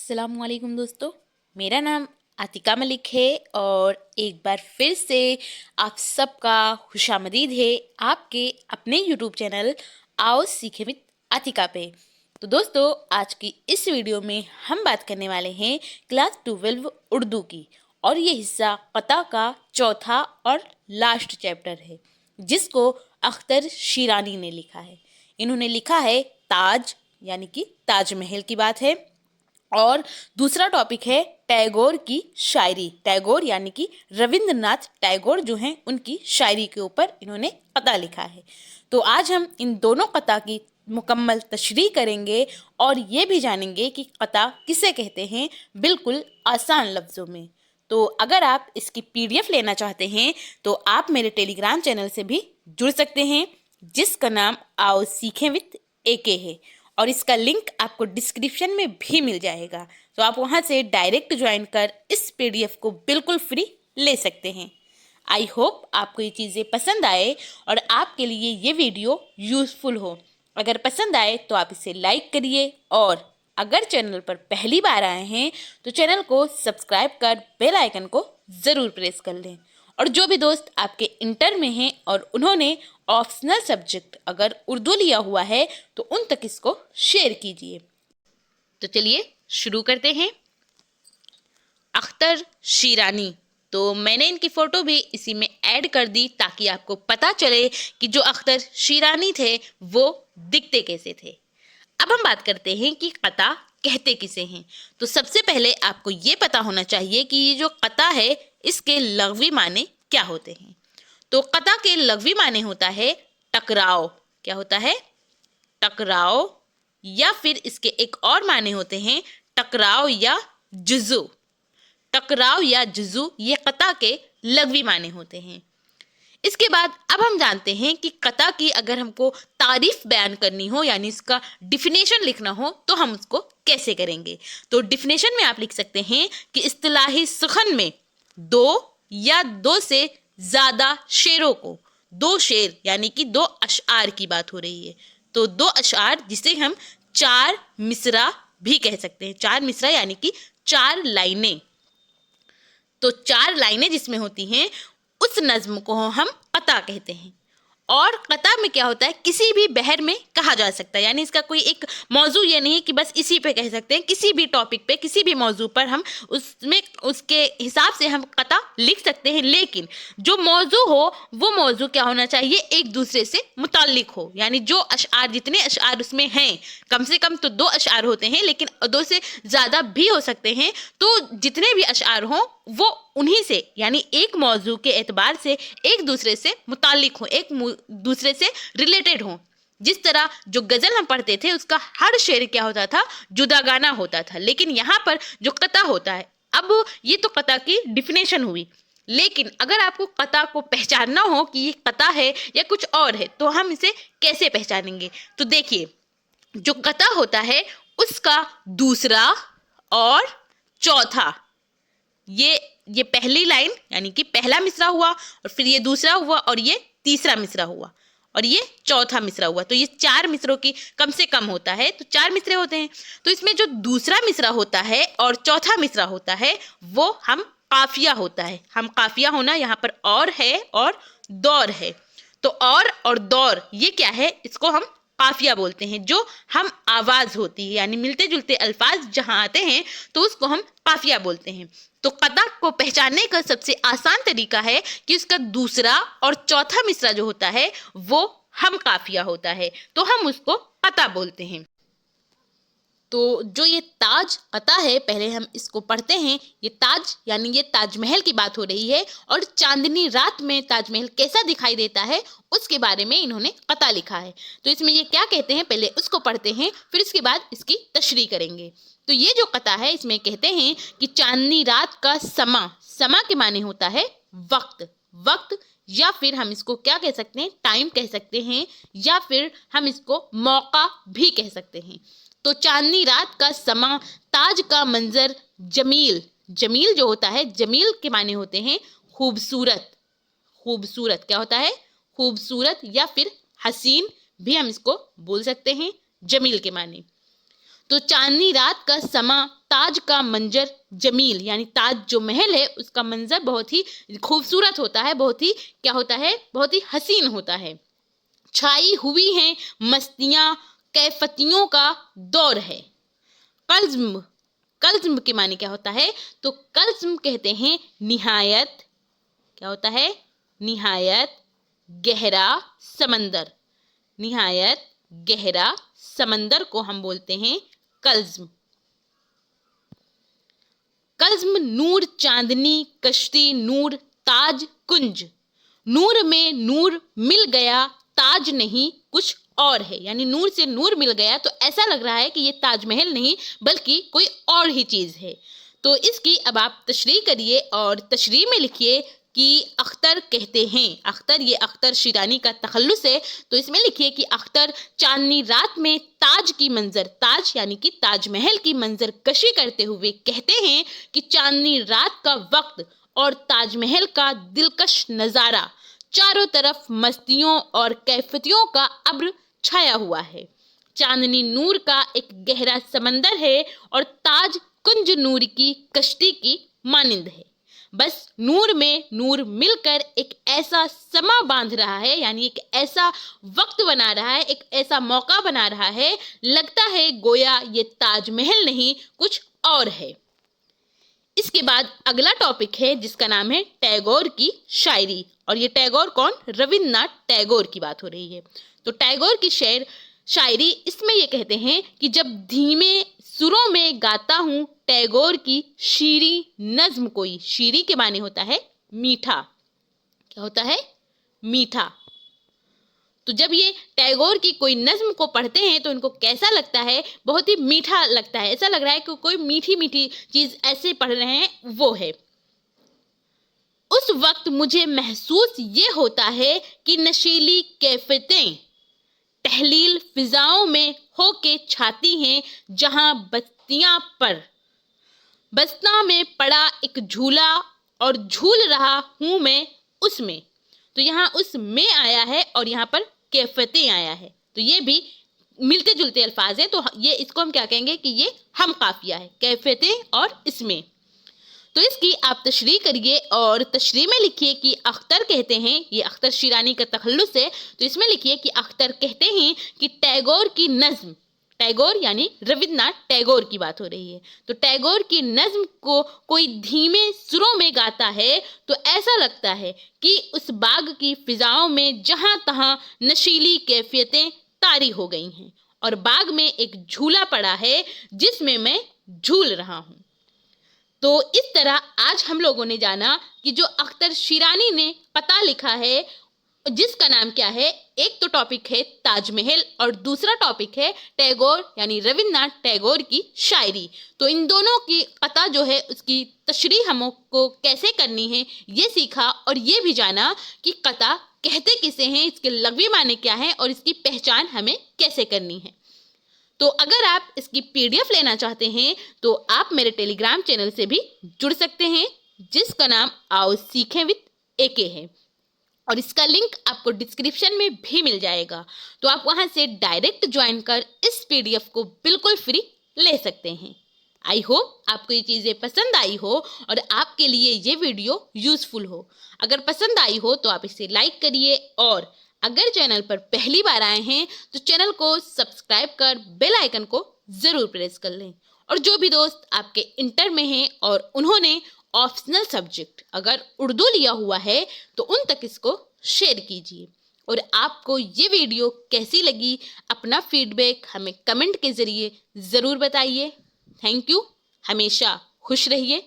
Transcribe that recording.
अस्सलामुअलैकुम दोस्तों, मेरा नाम आतिका मलिक है और एक बार फिर से आप सबका खुशामदीद है आपके अपने यूट्यूब चैनल आओ सीखे विद आतिका पे। तो दोस्तों, आज की इस वीडियो में हम बात करने वाले हैं क्लास 12 उर्दू की, और ये हिस्सा कता का चौथा और लास्ट चैप्टर है जिसको अख्तर शीरानी ने लिखा है। इन्होंने लिखा है ताज, यानी कि ताजमहल की बात है। और दूसरा टॉपिक है टैगोर की शायरी। टैगोर यानी कि रविंद्रनाथ टैगोर जो हैं, उनकी शायरी के ऊपर इन्होंने कता लिखा है। तो आज हम इन दोनों कता की मुकम्मल तशरीह करेंगे और ये भी जानेंगे कि कता किसे कहते हैं, बिल्कुल आसान लफ्ज़ों में। तो अगर आप इसकी PDF लेना चाहते हैं तो आप मेरे टेलीग्राम चैनल से भी जुड़ सकते हैं जिसका नाम आओ सीखें विद AK है, और इसका लिंक आपको डिस्क्रिप्शन में भी मिल जाएगा। तो आप वहां से डायरेक्ट ज्वाइन कर इस PDF को बिल्कुल फ्री ले सकते हैं। आई होप आपको ये चीज़ें पसंद आए और आपके लिए ये वीडियो यूज़फुल हो। अगर पसंद आए तो आप इसे लाइक करिए, और अगर चैनल पर पहली बार आए हैं तो चैनल को सब्सक्राइब कर बेल आइकन को ज़रूर प्रेस कर लें। और जो भी दोस्त आपके इंटर में हैं और उन्होंने ऑप्शनल सब्जेक्ट अगर उर्दू लिया हुआ है तो उन तक इसको शेयर कीजिए। तो चलिए शुरू करते हैं। अख्तर शीरानी, तो मैंने इनकी फ़ोटो भी इसी में ऐड कर दी ताकि आपको पता चले कि जो अख्तर शीरानी थे वो दिखते कैसे थे। अब हम बात करते हैं कि कता कहते किसे हैं। तो सबसे पहले आपको ये पता होना चाहिए कि ये जो कता है इसके लग़वी माने क्या होते हैं। तो कता के लग़वी माने होता है टकराव। क्या होता है? टकराव। या फिर इसके एक और माने होते हैं टकराव या जुज़ू। टकराव या जुज़ू ये कता के लग़वी माने होते हैं। इसके बाद अब हम जानते हैं कि कता की अगर हमको तारीफ बयान करनी हो, यानी इसका डिफिनेशन लिखना हो, तो हम उसको कैसे करेंगे। तो डिफिनेशन में आप लिख सकते हैं कि इस्तिलाही सुखन में दो या दो से ज़्यादा शेरों को, दो शेर यानी कि दो अशआर की बात हो रही है, तो दो अशआर जिसे हम चार मिसरा भी कह सकते हैं। चार मिसरा यानी कि चार लाइनें। तो चार लाइनें जिसमें होती हैं उस नज़्म को हम कता कहते हैं। और कता में क्या होता है, किसी भी बहर में कहा जा सकता है, यानी इसका कोई एक मौजू ये नहीं कि बस इसी पे कह सकते हैं। किसी भी टॉपिक पे, किसी भी मौजू पर हम उसमें उसके हिसाब से हम कता लिख सकते हैं। लेकिन जो मौजू हो वो मौजू क्या होना चाहिए, एक दूसरे से मुताल्लिक हो। यानी जो अशआर, जितने अशआर उसमें हैं, कम से कम तो दो अशआर होते हैं, लेकिन दो से ज़्यादा भी हो सकते हैं। तो जितने भी अशआर हों वो उन्हीं से, यानी एक मौजू के एतबार से एक दूसरे से मुताल्लिक हो, एक दूसरे से रिलेटेड हो। जिस तरह जो गज़ल हम पढ़ते थे उसका हर शेर क्या होता था, जुदागाना होता था। लेकिन यहाँ पर जो कता होता है, अब ये तो कता की डिफिनेशन हुई, लेकिन अगर आपको कता को पहचानना हो कि ये कता है या कुछ और है तो हम इसे कैसे पहचानेंगे। तो देखिए, जो कता होता है उसका दूसरा और चौथा, ये पहली लाइन यानी कि पहला मिसरा हुआ, और फिर ये दूसरा हुआ, और ये तीसरा मिसरा हुआ, और ये चौथा मिसरा हुआ। तो ये चार मिसरों की कम से कम होता है, तो चार मिसरे होते हैं। तो इसमें जो दूसरा मिसरा होता है और चौथा मिसरा होता है वो हम काफिया होता है। हम काफिया होना यहाँ पर और है और दौर है। तो और दौर ये क्या है, इसको हम काफिया बोलते हैं। जो हम आवाज़ होती है, यानी मिलते जुलते अल्फाज जहाँ आते हैं तो उसको हम काफिया बोलते हैं। तो कता को पहचानने का सबसे आसान तरीका है कि उसका दूसरा और चौथा मिसरा जो होता है वो हम काफिया होता है, तो हम उसको कता बोलते हैं। तो जो ये ताज कता है, पहले हम इसको पढ़ते हैं। ये ताज यानी ये ताजमहल की बात हो रही है, और चांदनी रात में ताजमहल कैसा दिखाई देता है उसके बारे में इन्होंने कता लिखा है। तो इसमें ये क्या कहते हैं, पहले उसको पढ़ते हैं, फिर इसके बाद इसकी तशरीह करेंगे। तो ये जो कता है इसमें कहते हैं कि चांदनी रात का समा के माने होता है वक्त, या फिर हम इसको क्या कह सकते हैं, टाइम कह सकते हैं, या फिर हम इसको मौका भी कह सकते हैं। तो चांदनी रात का समा, ताज का मंजर, जमील जो होता है, जमील के माने होते हैं खूबसूरत। क्या होता है, खूबसूरत, या फिर हसीन भी हम इसको बोल सकते हैं जमील के माने। तो चांदनी रात का समा, ताज का मंजर जमील, यानी ताज जो महल है उसका मंजर बहुत ही खूबसूरत होता है, बहुत ही क्या होता है, बहुत ही हसीन होता है। छाई हुई हैं मस्तियां, कैफतियों का दौर है। कल्ज़्म, कल्ज़्म के माने क्या होता है, तो कल्ज़्म कहते हैं निहायत, क्या होता है, निहायत गहरा समंदर। निहायत गहरा समंदर को हम बोलते हैं कल्ज़्म। कल्ज़्म नूर चांदनी कश्ती नूर ताज कुंज, नूर में नूर मिल गया ताज नहीं कुछ और है, यानी नूर से नूर मिल गया तो ऐसा लग रहा है कि ये ताजमहल नहीं बल्कि कोई और ही चीज है। तो इसकी अब आप तशरीह करिए और तशरीह में लिखिए कि अख्तर कहते हैं, अख्तर ये अख्तर शिरानी का तखल्लुस है, तो इसमें लिखिए कि अख्तर चांदनी रात में ताज की मंजर, ताज यानी कि ताजमहल की मंजर कशी करते हुए कहते हैं कि चांदनी रात का वक्त और ताजमहल का दिलकश नज़ारा, चारों तरफ मस्तियों और कैफियतों का अब्र छाया हुआ है। चांदनी नूर का एक गहरा समंदर है और ताज कुंज नूर की कश्ती की मानिंद है। बस नूर में नूर मिलकर एक ऐसा समा बांध रहा है, यानी एक ऐसा वक्त बना रहा है, एक ऐसा मौका बना रहा है, लगता है गोया ये ताजमहल नहीं कुछ और है। इसके बाद अगला टॉपिक है जिसका नाम है टैगोर की शायरी, और ये टैगोर कौन, रविन्द्रनाथ टैगोर की बात हो रही है। तो टैगोर की शायरी, इसमें ये कहते हैं कि जब धीमे सुरों में गाता हूँ टैगोर की शीरी नज्म कोई, शीरी के माने होता है मीठा, क्या होता है, मीठा। तो जब ये टैगोर की कोई नज्म को पढ़ते हैं तो इनको कैसा लगता है, बहुत ही मीठा लगता है, ऐसा लग रहा है कि कोई मीठी मीठी चीज ऐसे पढ़ रहे हैं, वो है। उस वक्त मुझे महसूस ये होता है कि नशीली कैफियतें तहलील फिजाओं में होके छाती हैं, जहां बस्तियां पर बस्ता में पड़ा एक झूला और झूल रहा हूं मैं उसमें। तो यहाँ उस में आया है और यहाँ पर कैफियतें आया है, तो ये भी मिलते जुलते अल्फाज हैं, तो ये इसको हम क्या कहेंगे कि ये हम काफिया है, कैफियतें और इसमें। तो इसकी आप तशरीह करिए और तशरीह में लिखिए कि अख्तर कहते हैं, ये अख्तर शिरानी का तखल्लुस है, तो इसमें लिखिए कि अख्तर कहते हैं कि टैगोर की नज्म, टैगोर यानी रविन्द्रनाथ टैगोर की बात हो रही है, तो टैगोर की नज्म को कोई धीमे सुरों में गाता है तो ऐसा लगता है कि उस बाग की फिजाओं में जहां तहां नशीली कैफियतें तारी हो गई हैं और बाग में एक झूला पड़ा है जिसमें मैं झूल रहा हूं। तो इस तरह आज हम लोगों ने जाना कि जो अख्तर शिरानी ने पता लिखा है जिसका नाम क्या है, एक तो टॉपिक है ताजमहल और दूसरा टॉपिक है टैगोर यानी रविन्द्रनाथ टैगोर की शायरी। तो इन दोनों की पता जो है उसकी तशरीह हमको कैसे करनी है ये सीखा और ये भी जाना कि कता कहते किसे हैं, इसके लग़वी माने क्या है और इसकी पहचान हमें कैसे करनी है। तो अगर आप इसकी PDF लेना चाहते हैं तो आप मेरे टेलीग्राम चैनल से भी जुड़ सकते हैं जिसका नाम आओ सीखें विद AK है और इसका लिंक आपको डिस्क्रिप्शन में भी मिल जाएगा। तो आप वहां से डायरेक्ट ज्वाइन कर इस PDF को बिल्कुल फ्री ले सकते हैं। आई होप आपको ये चीज़ें पसंद आई हो और आपके लिए ये वीडियो यूज़फुल हो। अगर पसंद आई हो तो आप इसे लाइक करिए और अगर चैनल पर पहली बार आए हैं तो चैनल को सब्सक्राइब कर बेल आइकन को ज़रूर प्रेस कर लें। और जो भी दोस्त आपके इंटर में हैं और उन्होंने ऑप्शनल सब्जेक्ट अगर उर्दू लिया हुआ है तो उन तक इसको शेयर कीजिए। और आपको ये वीडियो कैसी लगी अपना फीडबैक हमें कमेंट के ज़रिए ज़रूर बताइए। थैंक यू, हमेशा खुश रहिए।